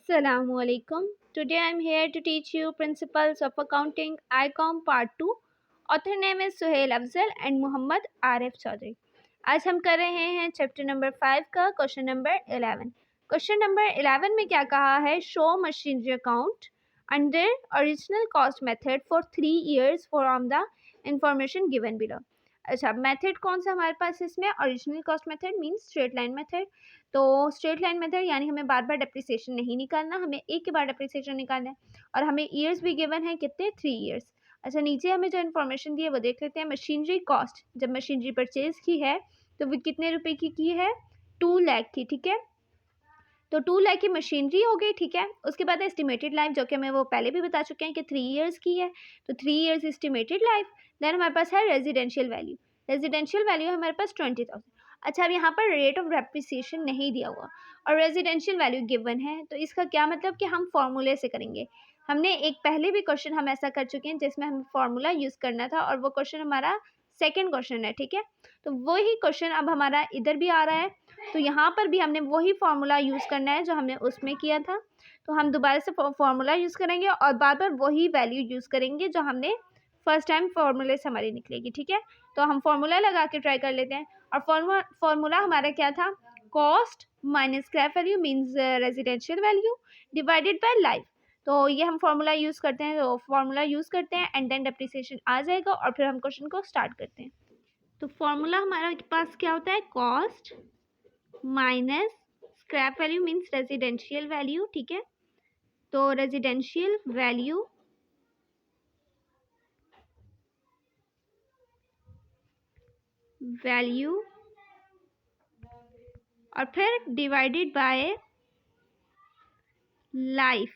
Assalamu alaikum. Today I'm here to teach you Principles of Accounting ICOM Part 2. Author name is Suhail Afzal and Muhammad Arif Chaudhry. आज हम कर रहे हैं chapter number 5 का question number 11. Question number 11 में क्या कहा है? Show machinery account under original cost method for 3 years from the information given below. अच्छा, मेथड कौन सा हमारे पास इसमें? Original cost method means straight line method. तो स्ट्रेट लाइन मेथड यानी हमें बार बार डेप्रिसिएशन नहीं निकालना, हमें एक के बाद डेप्रिसिएशन निकालना है. और हमें ईयर्स भी गिवन है, कितने? 3 years. अच्छा, नीचे हमें जो इन्फॉर्मेशन दी है वो देख लेते हैं. मशीनरी कॉस्ट, जब मशीनरी परचेज की है तो वो कितने रुपए की है? 2 लाख की. ठीक है, तो 2 लाख की मशीनरी हो गई. ठीक है, उसके बाद एस्टिमेटेड लाइफ, जो कि हमें वो पहले भी बता चुके हैं कि 3 years की है, तो 3 years एस्टिमेटेड लाइफ. देन हमारे पास है रेजिडेंशियल वैल्यू. रेजिडेंशियल वैल्यू है हमारे पास 20,000. अच्छा, अब यहाँ पर रेट ऑफ डेप्रिसिएशन नहीं दिया हुआ और रेजिडेंशियल वैल्यू गिवन है, तो इसका क्या मतलब कि हम फॉर्मूले से करेंगे. हमने एक पहले भी क्वेश्चन हम ऐसा कर चुके हैं जिसमें हमें फॉर्मूला यूज़ करना था और वो क्वेश्चन हमारा सेकेंड क्वेश्चन है. ठीक है, तो वही क्वेश्चन अब हमारा इधर भी आ रहा है, तो यहाँ पर भी हमने वही फार्मूला यूज़ करना है जो हमने उसमें किया था. तो हम दोबारा से फार्मूला यूज़ करेंगे और बार बार वही वैल्यू यूज़ करेंगे जो हमने फर्स्ट टाइम फार्मूले से हमारी निकलेगी. ठीक है, तो हम फार्मूला लगा के ट्राई कर लेते हैं. और फार्मूला हमारा क्या था? Cost minus scrap value means residential value divided by life. तो ये हम फार्मूला यूज़ करते हैं, तो फार्मूला यूज़ करते हैं एंड देन डेप्रिसिएशन आ जाएगा और फिर हम क्वेश्चन को स्टार्ट करते हैं. तो फार्मूला हमारे पास क्या होता है? Cost minus scrap value means residential value. ठीक है, तो रेजिडेंशियल वैल्यू और फिर डिवाइडेड बाय लाइफ.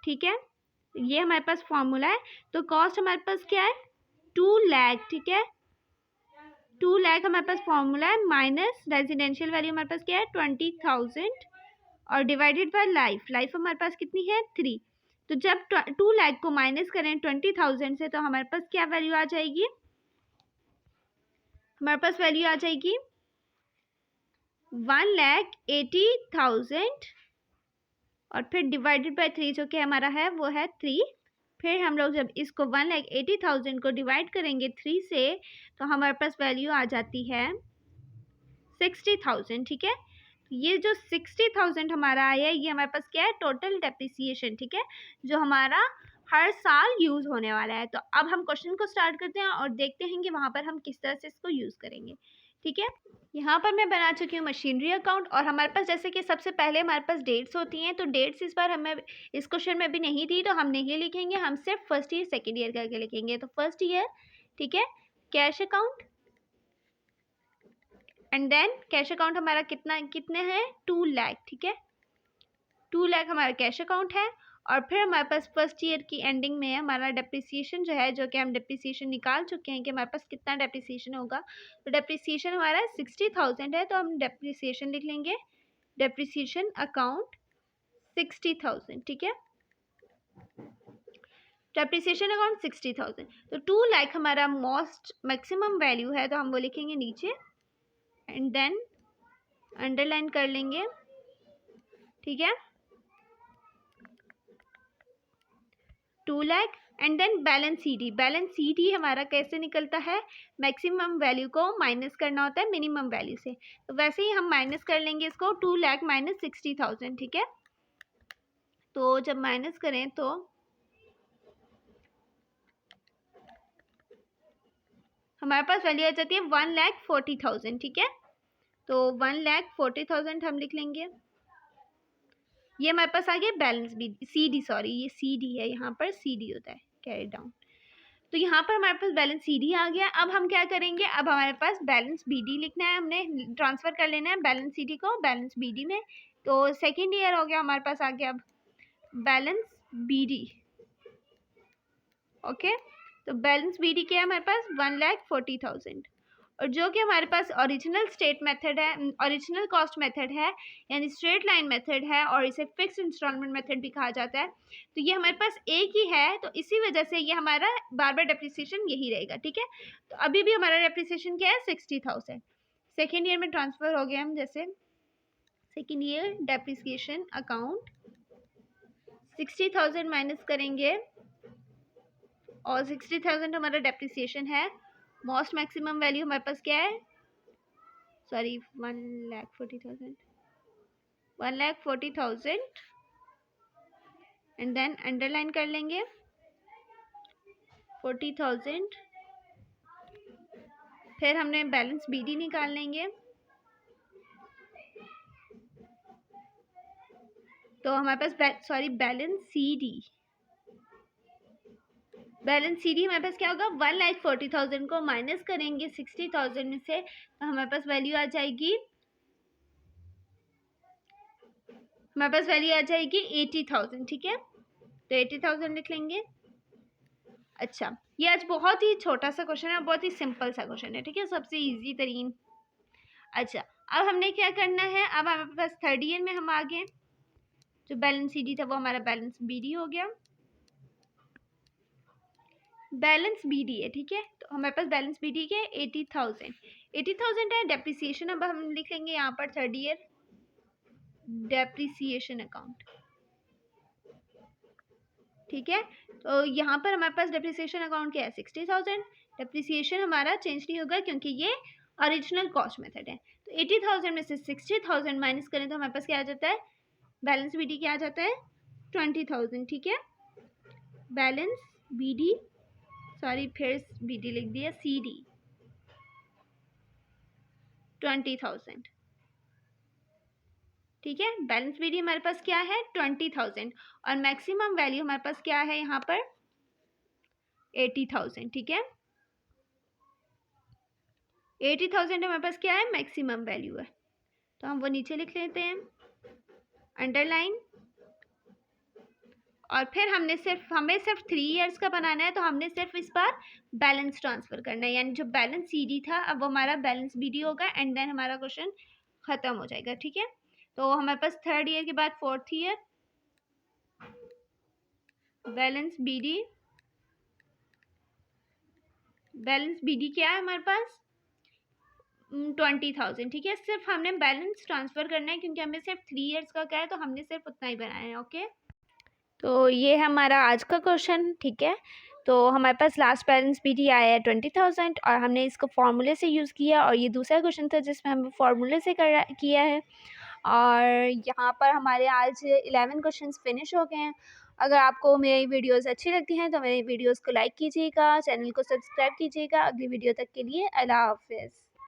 ठीक है, ये हमारे पास फॉर्मूला है. तो कॉस्ट हमारे पास क्या है? 2 लाख. ठीक है, 2 लाख हमारे पास फॉर्मूला है, माइनस रेजिडेंशियल वैल्यू हमारे पास क्या है? 20,000 और डिवाइडेड बाय लाइफ. लाइफ हमारे पास कितनी है? 3. तो जब 2 लाख को माइनस करें 20,000 से तो हमारे पास क्या वैल्यू आ जाएगी? हमारे पास वैल्यू आ जाएगी 1,80,000 और फिर डिवाइडेड बाय 3 जो कि हमारा है वो है 3. फिर हम लोग जब इसको 1,80,000 को डिवाइड करेंगे 3 से तो हमारे पास वैल्यू आ जाती है 60,000. ठीक है, ये जो 60,000 हमारा आया है ये हमारे पास क्या है? Total depreciation. ठीक है, जो हमारा हर साल यूज़ होने वाला है. तो अब हम क्वेश्चन को स्टार्ट करते हैं और देखते हैं कि वहाँ पर हम किस तरह से इसको यूज़ करेंगे. ठीक है, यहाँ पर मैं बना चुकी हूँ मशीनरी अकाउंट और हमारे पास जैसे कि सबसे पहले हमारे पास डेट्स होती हैं, तो डेट्स इस बार हमें इस क्वेश्चन में भी नहीं दी, तो हम नहीं लिखेंगे, हम सिर्फ फर्स्ट ईयर सेकेंड ईयर करके लिखेंगे. तो फर्स्ट ईयर, ठीक है, cash account and then cash account हमारा कितने हैं? 2 लाख. ठीक है, 2 लाख हमारा कैश अकाउंट है और फिर हमारे पास फर्स्ट ईयर की एंडिंग में हमारा डेप्रिसिएशन जो है, जो कि हम डेप्रिसिएशन निकाल चुके हैं कि हमारे पास कितना डेप्रिसिएशन होगा. तो डेप्रिसिएशन हमारा 60,000 है, तो हम डेप्रिसिएशन लिख लेंगे, डेप्रिसिएशन अकाउंट 60,000. ठीक है, डेप्रिसिएशन अकाउंट 60,000. तो 2 लाख हमारा मैक्सिमम वैल्यू है, तो हम वो लिखेंगे नीचे एंड देन अंडरलाइन कर लेंगे. ठीक है, 2 lakh and then balance CD. Balance CD हमारा कैसे निकलता है? मैक्सिमम वैल्यू को माइनस करना होता है मिनिमम वैल्यू से, तो वैसे ही हम माइनस कर लेंगे इसको, 2 लाख माइनस 60,000. ठीक है, तो जब माइनस करें तो हमारे पास वैल्यू आ जाती है 1,40,000. ठीक है, तो 1,40,000 हम लिख लेंगे. ये हमारे पास आ गया बैलेंस CD. सॉरी, ये CD है, यहाँ पर CD होता है कैरी डाउन. तो यहाँ पर हमारे पास बैलेंस CD आ गया. अब हम क्या करेंगे? अब हमारे पास बैलेंस BD लिखना है, हमने ट्रांसफ़र कर लेना है बैलेंस CD को बैलेंस BD में. तो सेकेंड ईयर हो गया हमारे पास आ गया अब बैलेंस BD. ओके, तो बैलेंस BD क्या है हमारे पास? 1,40,000. और जो कि हमारे पास ओरिजिनल स्टेट मेथड है, ओरिजिनल कॉस्ट मेथड है, यानी स्ट्रेट लाइन मेथड है और इसे फिक्स्ड इंस्टॉलमेंट मेथड भी कहा जाता है. तो ये हमारे पास एक ही है, तो इसी वजह से ये हमारा बार बार डेप्रिसिएशन यही रहेगा. ठीक है, तो अभी भी हमारा डेप्रिसिएशन क्या है? 60,000. सेकेंड ईयर में ट्रांसफ़र हो गया हम जैसे second year depreciation account 60,000 minus करेंगे और 60,000 हमारा डेप्रिसिएशन है। मोस्ट मैक्सिमम वैल्यू हमारे पास क्या है, सॉरी 1,40,000 एंड देन अंडरलाइन कर लेंगे 40,000। फिर हमने बैलेंस बीडी निकाल लेंगे, तो हमारे पास बैलेंस सीडी हमारे पास क्या होगा, 1,40,000 को माइनस करेंगे 60,000 में से, तो हमारे पास वैल्यू आ जाएगी 80,000। ठीक है, तो 80,000 लिख लेंगे। अच्छा, ये आज बहुत ही छोटा सा क्वेश्चन है, बहुत ही सिंपल सा क्वेश्चन है। ठीक है, सबसे इजी तरीन। अच्छा, अब हमने क्या करना है, अब हमारे पास थर्ड ईयर में हम आ गए, जो बैलेंस सीडी था वो हमारा बैलेंस बीडी हो गया। बैलेंस बीडी है, ठीक है, तो हमारे पास बैलेंस बीडी के 80,000 है। डेप्रिसिएशन अब हम लिख लेंगे यहाँ पर थर्ड ईयर डेप्रिसिएशन अकाउंट। ठीक है, तो यहाँ पर हमारे पास डेप्रिसिएशन अकाउंट क्या है, 60,000। डेप्रिसिएशन हमारा चेंज नहीं होगा क्योंकि ये ओरिजिनल कॉस्ट मेथड है। तो 80,000 में से 60,000 माइनस करें तो हमारे पास क्या आ जाता है, बैलेंस बीडी क्या आ जाता है, 20,000। ठीक है, बैलेंस बीडी, सॉरी फिर बीडी लिख दिया, सीडी 20,000। ठीक है, बैलेंस बीडी हमारे पास क्या है, 20,000 और मैक्सिमम वैल्यू हमारे पास क्या है यहाँ पर 80,000। ठीक है, 80,000 हमारे पास क्या है, मैक्सिमम वैल्यू है, तो हम वो नीचे लिख लेते हैं अंडरलाइन। और फिर हमें सिर्फ 3 इयर्स का बनाना है, तो हमने सिर्फ इस बार बैलेंस ट्रांसफर करना है, यानी जो बैलेंस सीडी था अब वो हमारा बैलेंस बीडी होगा एंड देन हमारा क्वेश्चन खत्म हो जाएगा। ठीक है, तो हमारे पास थर्ड ईयर के बाद फोर्थ ईयर बैलेंस बीडी क्या है हमारे पास 20,000। ठीक है, सिर्फ हमने बैलेंस ट्रांसफर करना है क्योंकि हमें सिर्फ 3 इयर्स का क्या है, तो हमने सिर्फ उतना ही बनाया है। ओके, तो ये हमारा आज का क्वेश्चन। ठीक है, तो हमारे पास लास्ट बैलेंस बीडी आया है 20,000 और हमने इसको फार्मूले से यूज़ किया, और ये दूसरा क्वेश्चन था जिसमें हमने फार्मूले से किया है। और यहाँ पर हमारे आज 11 क्वेश्चंस फिनिश हो गए हैं। अगर आपको मेरी वीडियोस अच्छी लगती हैं तो मेरी वीडियोस को लाइक कीजिएगा, चैनल को सब्सक्राइब कीजिएगा। अगली वीडियो तक के लिए अल्लाह हाफ़िज़।